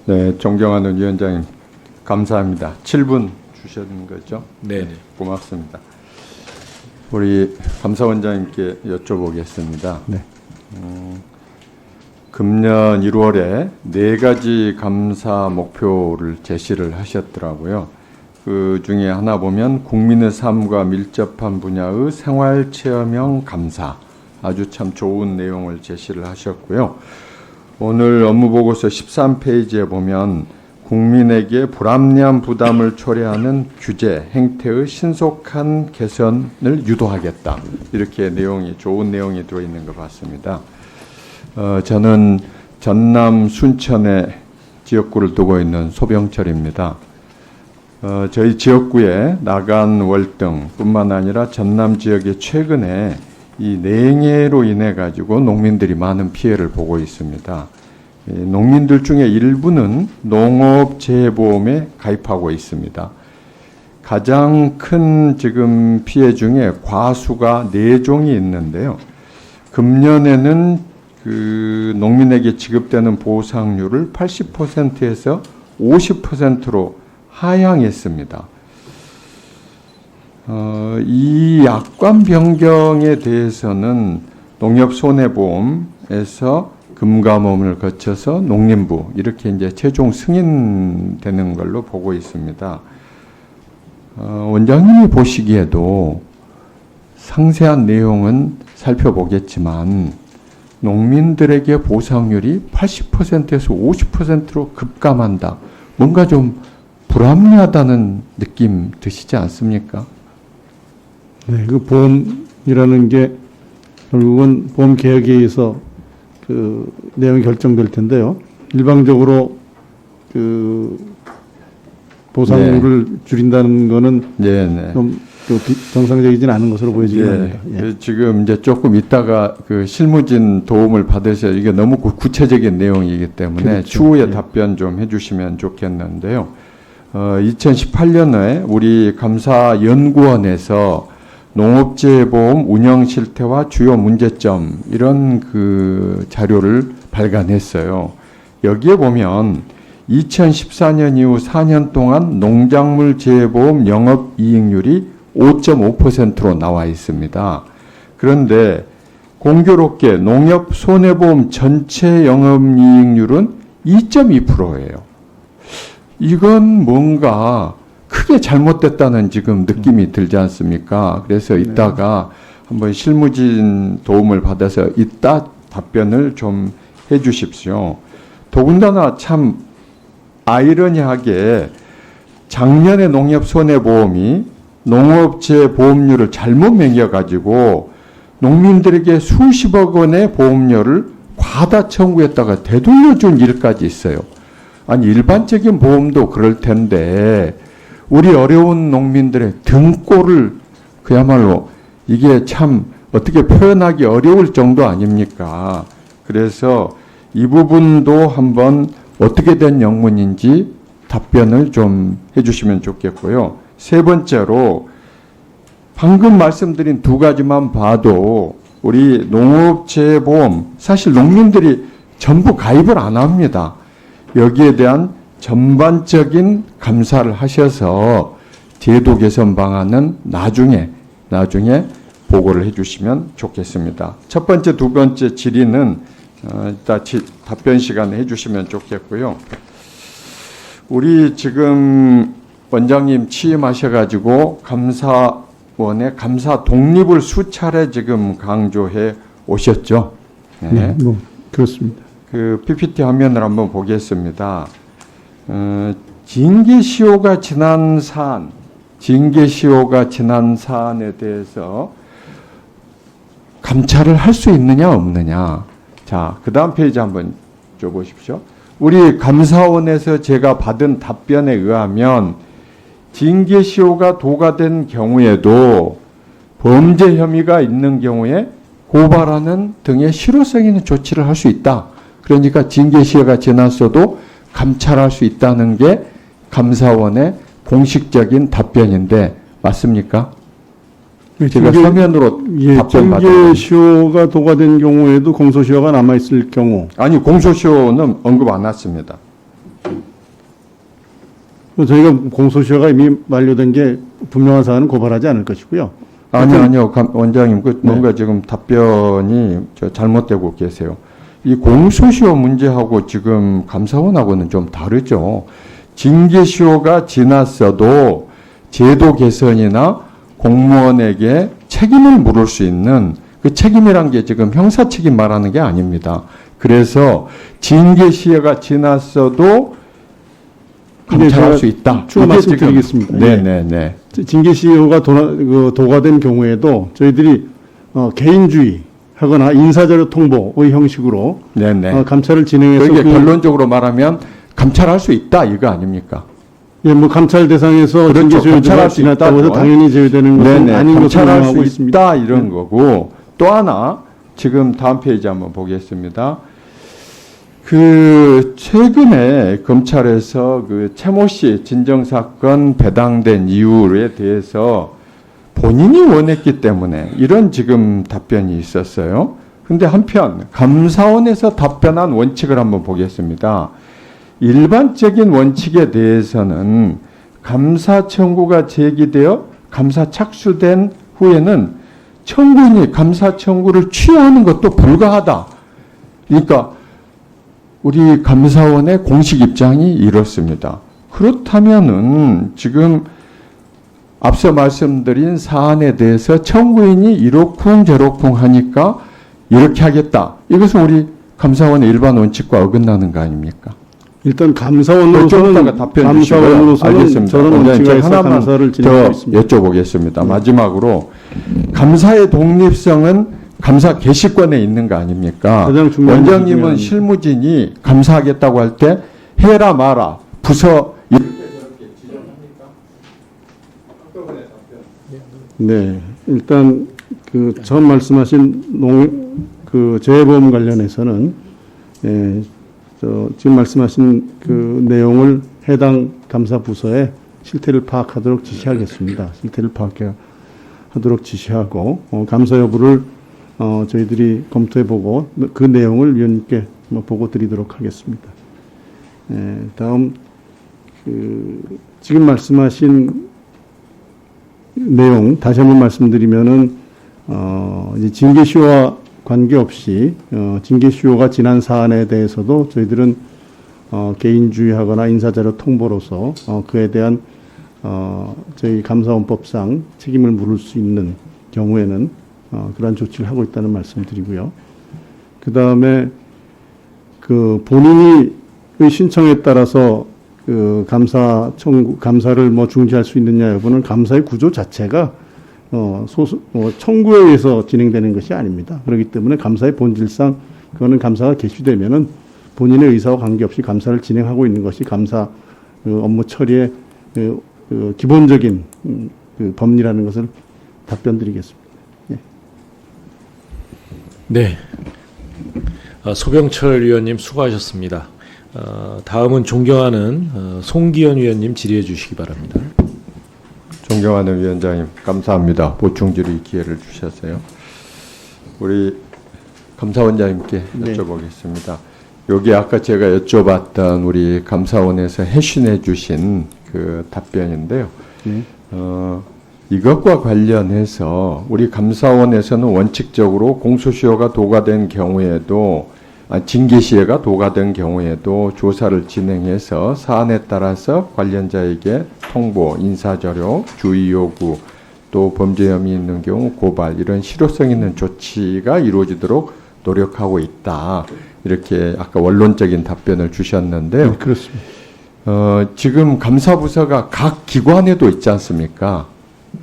네, 존경하는 위원장님 감사합니다. 7분 주셨는 거죠? 네. 고맙습니다. 우리 감사원장님께 여쭤보겠습니다. 네. 금년 1월에 4가지 감사 목표를 제시를 하셨더라고요. 그 중에 하나 보면 국민의 삶과 밀접한 분야의 생활체험형 감사, 아주 참 좋은 내용을 제시를 하셨고요. 오늘 업무보고서 13페이지에 보면 국민에게 불합리한 부담을 초래하는 규제, 행태의 신속한 개선을 유도하겠다. 이렇게 내용이, 좋은 내용이 들어있는 것 같습니다. 저는 전남 순천에 지역구를 두고 있는 소병철입니다. 저희 지역구에 나간 월등뿐만 아니라 전남 지역에 최근에 이 냉해로 인해 가지고 농민들이 많은 피해를 보고 있습니다. 농민들 중에 일부는 농업재해보험에 가입하고 있습니다. 가장 큰 지금 피해 중에 과수가 4종이 있는데요. 금년에는 그 농민에게 지급되는 보상률을 80%에서 50%로 하향했습니다. 이 약관 변경에 대해서는 농협손해보험에서 금감원을 거쳐서 농림부 이렇게 이제 최종 승인되는 걸로 보고 있습니다. 원장님이 보시기에도 상세한 내용은 살펴보겠지만 농민들에게 보상률이 80%에서 50%로 급감한다. 뭔가 좀 불합리하다는 느낌 드시지 않습니까? 네, 그 보험이라는 게 결국은 보험 개혁에 의해서 그 내용이 결정될 텐데요. 일방적으로 그 보상률을 줄인다는 거는 좀 정상적이진 않은 것으로 보여지긴 합니다. 예. 지금 이제 조금 있다가 그 실무진 도움을 받으셔야 이게 너무 구체적인 내용이기 때문에 그렇죠. 추후에 답변 좀 해주시면 좋겠는데요. 2018년에 우리 감사연구원에서 농업재해보험 운영 실태와 주요 문제점 이런 그 자료를 발간했어요. 여기에 보면 2014년 이후 4년 동안 농작물 재해보험 영업이익률이 5.5%로 나와 있습니다. 그런데 공교롭게 농협 손해보험 전체 영업이익률은 2.2%예요. 이건 뭔가 크게 잘못됐다는 지금 느낌이 들지 않습니까? 그래서 이따가 한번 실무진 도움을 받아서 이따 답변을 좀 해 주십시오. 더군다나 참 아이러니하게 작년에 농협손해보험이 농업재 보험료를 잘못 매겨가지고 농민들에게 수십억 원의 보험료를 과다 청구했다가 되돌려준 일까지 있어요. 아니 일반적인 보험도 그럴 텐데 우리 어려운 농민들의 등골을 그야말로 이게 참 어떻게 표현하기 어려울 정도 아닙니까? 그래서 이 부분도 한번 어떻게 된 영문인지 답변을 좀 해주시면 좋겠고요. 세 번째로 방금 말씀드린 2가지만 봐도 우리 농업재해보험 사실 농민들이 전부 가입을 안 합니다. 여기에 대한 전반적인 감사를 하셔서 제도 개선 방안은 나중에 보고를 해주시면 좋겠습니다. 첫 번째, 두 번째 질의는 이따 답변 시간에 해주시면 좋겠고요. 우리 지금 원장님 취임하셔가지고 감사원의 감사 독립을 수차례 지금 강조해 오셨죠? 네, 뭐 그렇습니다. 그 PPT 화면을 한번 보겠습니다. 징계시효가 지난 사안에 대해서 감찰을 할 수 있느냐 없느냐. 자, 그 다음 페이지 한번 줘보십시오. 우리 감사원에서 제가 받은 답변에 의하면 징계시효가 도과된 경우에도 범죄 혐의가 있는 경우에 고발하는 등의 실효성 있는 조치를 할 수 있다. 그러니까 징계시효가 지났어도 감찰할 수 있다는 게 감사원의 공식적인 답변인데 맞습니까? 제가 서면으로 답변 받았습니다. 징계시효가 도과된 경우에도 공소시효가 남아있을 경우 아니 공소시효는 언급 안 했습니다. 저희가 공소시효가 이미 만료된 게 분명한 사안은 고발하지 않을 것이고요. 아니요, 원장님, 뭔가 지금 답변이 잘못되고 계세요. 이 공소시효 문제하고 지금 감사원하고는 좀 다르죠. 징계시효가 지났어도 제도 개선이나 공무원에게 책임을 물을 수 있는 그 책임이란 게 지금 형사 책임 말하는 게 아닙니다. 그래서 징계시효가 지났어도 감찰할 수 있다. 추가 말씀드리겠습니다. 네네네. 징계시효가 도과된 경우에도 저희들이 개인주의 하거나 인사자료 통보의 형식으로 네네. 감찰을 진행해서 그게 결론적으로 말하면 감찰할 수 있다 이거 아닙니까? 예, 뭐 감찰 대상에서 그렇죠. 징계시효가 감찰할 수 지났다고 해서 있다고. 당연히 제외되는 것은 네네. 아닌 것으로 감찰할 수 생각하고 있습니다. 있다 이런 거고 또 하나 지금 다음 페이지 한번 보겠습니다. 그 최근에 검찰에서 그 최모 씨 진정사건 배당된 이유에 대해서 본인이 원했기 때문에 이런 지금 답변이 있었어요. 근데 한편 감사원에서 답변한 원칙을 한번 보겠습니다. 일반적인 원칙에 대해서는 감사 청구가 제기되어 감사 착수된 후에는 청구인이 감사 청구를 취하하는 것도 불가하다. 그러니까 우리 감사원의 공식 입장이 이렇습니다. 그렇다면은 지금 앞서 말씀드린 사안에 대해서 청구인이 이러쿵저러쿵 하니까 이렇게 하겠다. 이것은 우리 감사원의 일반 원칙과 어긋나는 거 아닙니까? 일단 좀 감사원으로서는 이따가 답변 주시고요. 감사원으로서는 알겠습니다. 저런 원칙에서 하나만 감사를 더 진행하고 있습니다. 여쭤보겠습니다. 마지막으로 감사의 독립성은 감사 개시권에 있는 거 아닙니까? 가장 중요한 원장님은 부분이 실무진이 감사하겠다고 할 때 해라 마라 부서 네, 일단 그 처음 말씀하신 그 재해보험 관련해서는 지금 말씀하신 그 내용을 해당 감사 부서에 실태를 파악하도록 지시하겠습니다. 실태를 파악하도록 지시하고 감사 여부를 저희들이 검토해보고 그 내용을 위원님께 보고 드리도록 하겠습니다. 다음 지금 말씀하신 내용 다시 한번 말씀드리면은 이제 징계시효와 관계없이 징계시효가 지난 사안에 대해서도 저희들은 개인주의하거나 인사자료 통보로서 그에 대한 저희 감사원법상 책임을 물을 수 있는 경우에는 그러한 조치를 하고 있다는 말씀드리고요. 그 다음에 그 본인의 신청에 따라서 그 감사를 중지할 수 있느냐 여부는 감사의 구조 자체가 청구에 의해서 진행되는 것이 아닙니다. 그렇기 때문에 감사의 본질상 그거는 감사가 개시되면은 본인의 의사와 관계없이 감사를 진행하고 있는 것이 감사 업무 처리의 기본적인 법리라는 것을 답변드리겠습니다. 예. 네. 소병철 위원님 수고하셨습니다. 다음은 존경하는 송기현 위원님 질의해 주시기 바랍니다. 존경하는 위원장님 감사합니다. 보충 질의 기회를 주셔서요. 우리 감사원장님께 네. 여쭤보겠습니다. 여기 아까 제가 여쭤봤던 우리 감사원에서 해신해 주신 그 답변인데요. 네. 이것과 관련해서 우리 감사원에서는 원칙적으로 공소시효가 도과된 경우에도 징계시효가 도과된 경우에도 조사를 진행해서 사안에 따라서 관련자에게 통보, 인사자료, 주의 요구, 또 범죄 혐의 있는 경우 고발 이런 실효성 있는 조치가 이루어지도록 노력하고 있다. 이렇게 아까 원론적인 답변을 주셨는데요. 네, 그렇습니다. 지금 감사부서가 각 기관에도 있지 않습니까?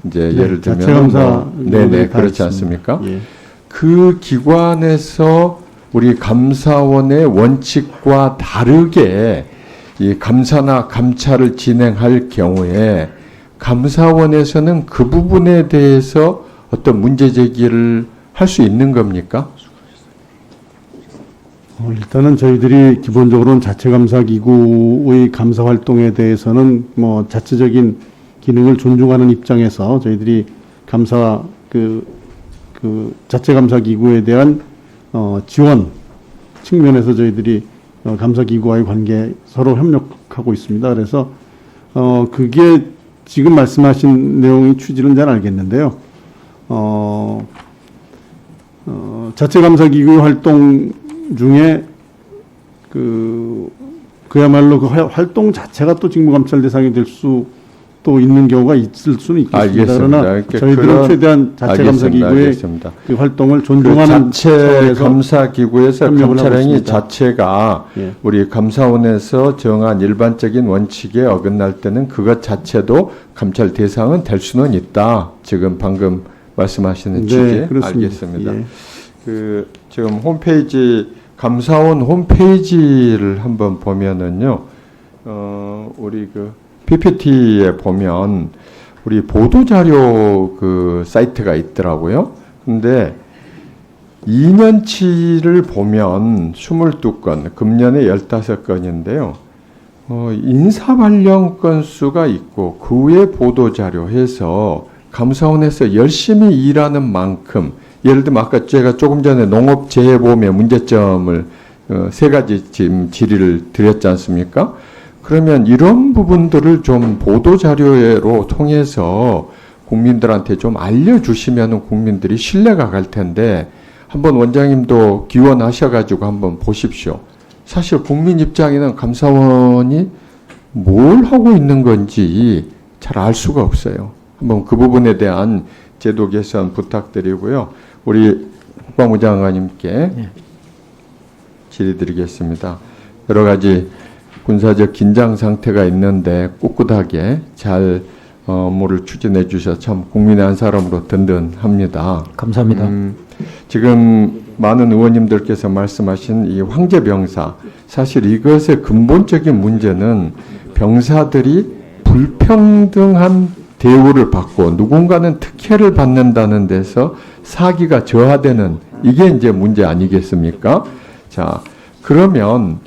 이제 네, 예를 들면 자체감사 네네 다 그렇지 있습니다. 않습니까? 예. 그 기관에서 우리 감사원의 원칙과 다르게 이 감사나 감찰을 진행할 경우에 감사원에서는 그 부분에 대해서 어떤 문제 제기를 할 수 있는 겁니까? 일단은 저희들이 기본적으로는 자체감사기구의 감사 활동에 대해서는 자체적인 기능을 존중하는 입장에서 저희들이 감사 그 자체감사기구에 대한 지원 측면에서 저희들이 감사기구와의 관계 서로 협력하고 있습니다. 그래서 그게 지금 말씀하신 내용의 취지는 잘 알겠는데요. 자체감사기구 활동 중에 그야말로 그 활동 자체가 또 직무감찰 대상이 될 수도 있는 경우가 있을 수는 있겠습니다. 알겠습니다. 그러나 그러니까 저희들은 그런- 최대한 자체감사기구의 알겠습니다. 그 활동을 그 존중하는 자체 차원에서 감사기구에서 협력을 하고 감찰행위 있습니다. 자체가 예. 우리 감사원에서 정한 일반적인 원칙에 어긋날 때는 그것 자체도 감찰 대상은 될 수는 있다. 지금 방금 말씀하시는 취지 네, 그렇습니다. 알겠습니다. 예. 지금 홈페이지 감사원 홈페이지를 한번 보면은요, 우리 PPT에 보면 우리 보도자료 사이트가 있더라고요. 근데 2년치를 보면 22건, 금년에 15건인데요. 인사 발령 건수가 있고 그 외 보도자료 해서 감사원에서 열심히 일하는 만큼, 예를 들면 아까 제가 조금 전에 농업재해보험의 문제점을 3가지 지금 질의를 드렸지 않습니까? 그러면 이런 부분들을 좀 보도자료로 통해서 국민들한테 좀 알려주시면 국민들이 신뢰가 갈 텐데, 한번 원장님도 기원하셔가지고 한번 보십시오. 사실 국민 입장에는 감사원이 뭘 하고 있는 건지 잘 알 수가 없어요. 한번 그 부분에 대한 제도 개선 부탁드리고요. 우리 국방부 장관님께 질의드리겠습니다. 여러 가지 군사적 긴장 상태가 있는데 꿋꿋하게 잘 업무를 추진해 주셔서 참 국민의 한 사람으로 든든합니다. 감사합니다. 지금 많은 의원님들께서 말씀하신 이 황제병사, 사실 이것의 근본적인 문제는 병사들이 불평등한 대우를 받고 누군가는 특혜를 받는다는 데서 사기가 저하되는, 이게 이제 문제 아니겠습니까? 자, 그러면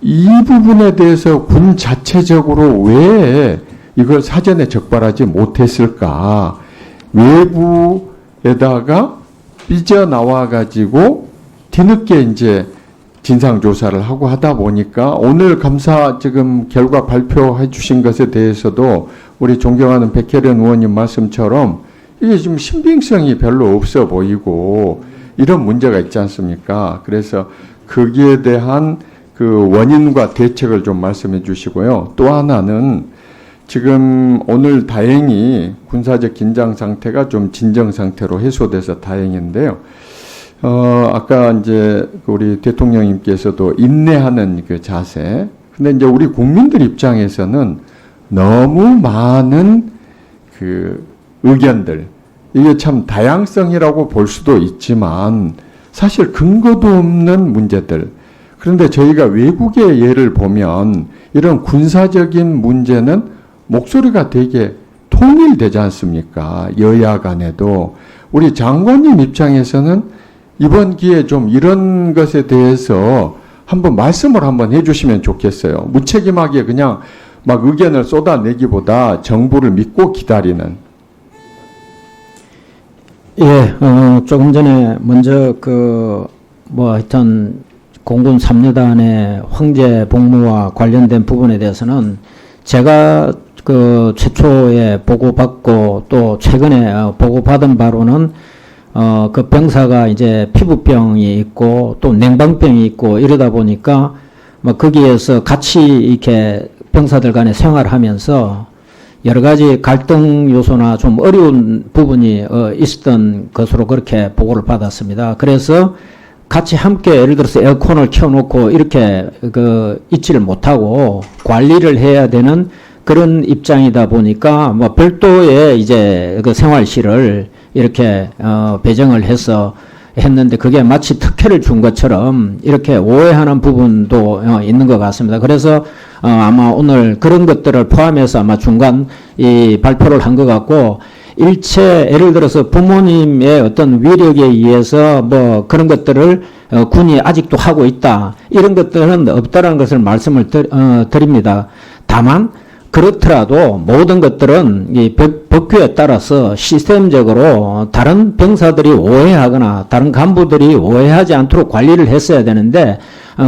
이 부분에 대해서 군 자체적으로 왜 이걸 사전에 적발하지 못했을까? 외부에다가 삐져나와 가지고 뒤늦게 이제 진상조사를 하고 하다 보니까 오늘 감사 지금 결과 발표해 주신 것에 대해서도 우리 존경하는 백혜련 의원님 말씀처럼 이게 좀 신빙성이 별로 없어 보이고 이런 문제가 있지 않습니까? 그래서 거기에 대한 그 원인과 대책을 좀 말씀해 주시고요. 또 하나는 지금 오늘 다행히 군사적 긴장 상태가 좀 진정 상태로 해소돼서 다행인데요. 아까 이제 우리 대통령님께서도 인내하는 그 자세. 근데 이제 우리 국민들 입장에서는 너무 많은 그 의견들, 이게 참 다양성이라고 볼 수도 있지만 사실 근거도 없는 문제들. 그런데 저희가 외국의 예를 보면 이런 군사적인 문제는 목소리가 되게 통일되지 않습니까? 여야 간에도. 우리 장관님 입장에서는 이번 기회에 좀 이런 것에 대해서 한번 말씀을 한번 해주시면 좋겠어요. 무책임하게 그냥 막 의견을 쏟아내기보다 정부를 믿고 기다리는. 예, 조금 전에 먼저 하여튼 공군 3여단의 황제 복무와 관련된 부분에 대해서는 제가 최초에 보고받고 또 최근에 보고받은 바로는 그 병사가 이제 피부병이 있고 또 냉방병이 있고 이러다 보니까 거기에서 같이 이렇게 병사들 간에 생활하면서 여러 가지 갈등 요소나 좀 어려운 부분이 있었던 것으로 그렇게 보고를 받았습니다. 그래서 같이 함께 예를 들어서 에어컨을 켜놓고 이렇게 있지를 못하고 관리를 해야 되는 그런 입장이다 보니까 별도의 이제 그 생활실을 이렇게 배정을 해서 했는데 그게 마치 특혜를 준 것처럼 이렇게 오해하는 부분도 있는 것 같습니다. 그래서 아마 오늘 그런 것들을 포함해서 아마 중간 이 발표를 한 것 같고, 일체 예를 들어서 부모님의 어떤 위력에 의해서 그런 것들을 군이 아직도 하고 있다, 이런 것들은 없다라는 것을 말씀을 드립니다. 다만 그렇더라도 모든 것들은 이 법규에 따라서 시스템적으로 다른 병사들이 오해하거나 다른 간부들이 오해하지 않도록 관리를 했어야 되는데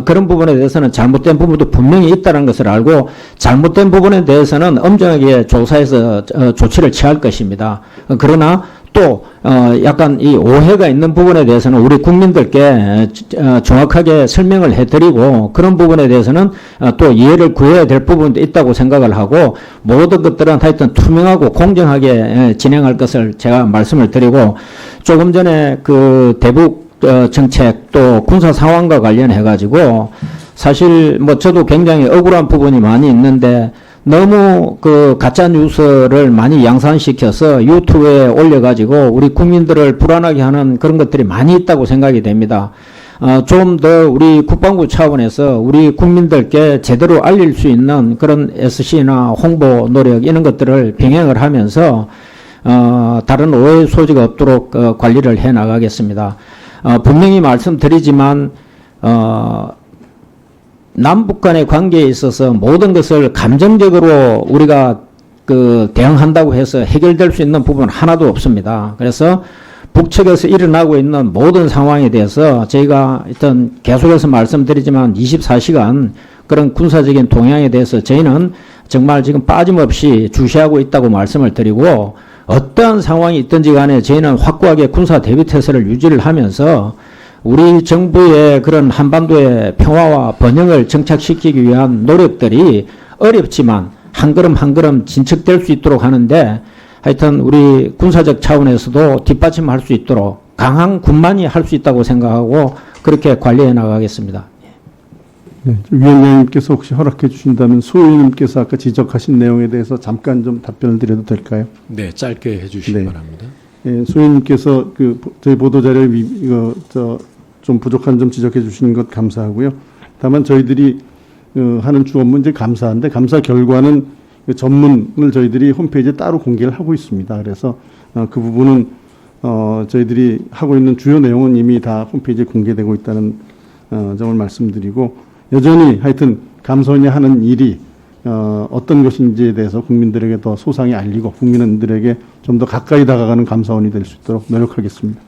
그런 부분에 대해서는 잘못된 부분도 분명히 있다는 것을 알고 잘못된 부분에 대해서는 엄정하게 조사해서 조치를 취할 것입니다. 그러나 또 약간 이 오해가 있는 부분에 대해서는 우리 국민들께 정확하게 설명을 해드리고 그런 부분에 대해서는 또 이해를 구해야 될 부분도 있다고 생각을 하고 모든 것들은 하여튼 투명하고 공정하게 진행할 것을 제가 말씀을 드리고 조금 전에 그 대북 정책 또 군사 상황과 관련해 가지고 사실 뭐 저도 굉장히 억울한 부분이 많이 있는데 너무 그 가짜 뉴스를 많이 양산시켜서 유튜브에 올려가지고 우리 국민들을 불안하게 하는 그런 것들이 많이 있다고 생각이 됩니다. 좀 더 우리 국방부 차원에서 우리 국민들께 제대로 알릴 수 있는 그런 SC나 홍보 노력 이런 것들을 병행을 하면서 다른 오해 소지가 없도록 관리를 해 나가겠습니다. 분명히 말씀드리지만 남북 간의 관계에 있어서 모든 것을 감정적으로 우리가 그 대응한다고 해서 해결될 수 있는 부분은 하나도 없습니다. 그래서 북측에서 일어나고 있는 모든 상황에 대해서 저희가 일단 계속해서 말씀드리지만 24시간 그런 군사적인 동향에 대해서 저희는 정말 지금 빠짐없이 주시하고 있다고 말씀을 드리고 어떠한 상황이 있든지 간에 저희는 확고하게 군사 대비 태세를 유지를 하면서 우리 정부의 그런 한반도의 평화와 번영을 정착시키기 위한 노력들이 어렵지만 한 걸음 한 걸음 진척될 수 있도록 하는데 하여튼 우리 군사적 차원에서도 뒷받침할 수 있도록 강한 군만이 할 수 있다고 생각하고 그렇게 관리해 나가겠습니다. 네, 위원장님께서 혹시 허락해 주신다면 소 의원님께서 아까 지적하신 내용에 대해서 잠깐 좀 답변을 드려도 될까요? 네, 짧게 해주시기 네. 바랍니다. 예, 소 의원님께서 그 저희 보도자료에 좀 부족한 점 지적해 주시는 것 감사하고요. 다만 저희들이 하는 주 업무 이제 감사인데 감사 결과는 그 전문을 저희들이 홈페이지에 따로 공개를 하고 있습니다. 그래서 그 부분은 저희들이 하고 있는 주요 내용은 이미 다 홈페이지에 공개되고 있다는 점을 말씀드리고 여전히 하여튼 감사원이 하는 일이 어떤 것인지에 대해서 국민들에게 더 소상히 알리고 국민들에게 좀 더 가까이 다가가는 감사원이 될 수 있도록 노력하겠습니다.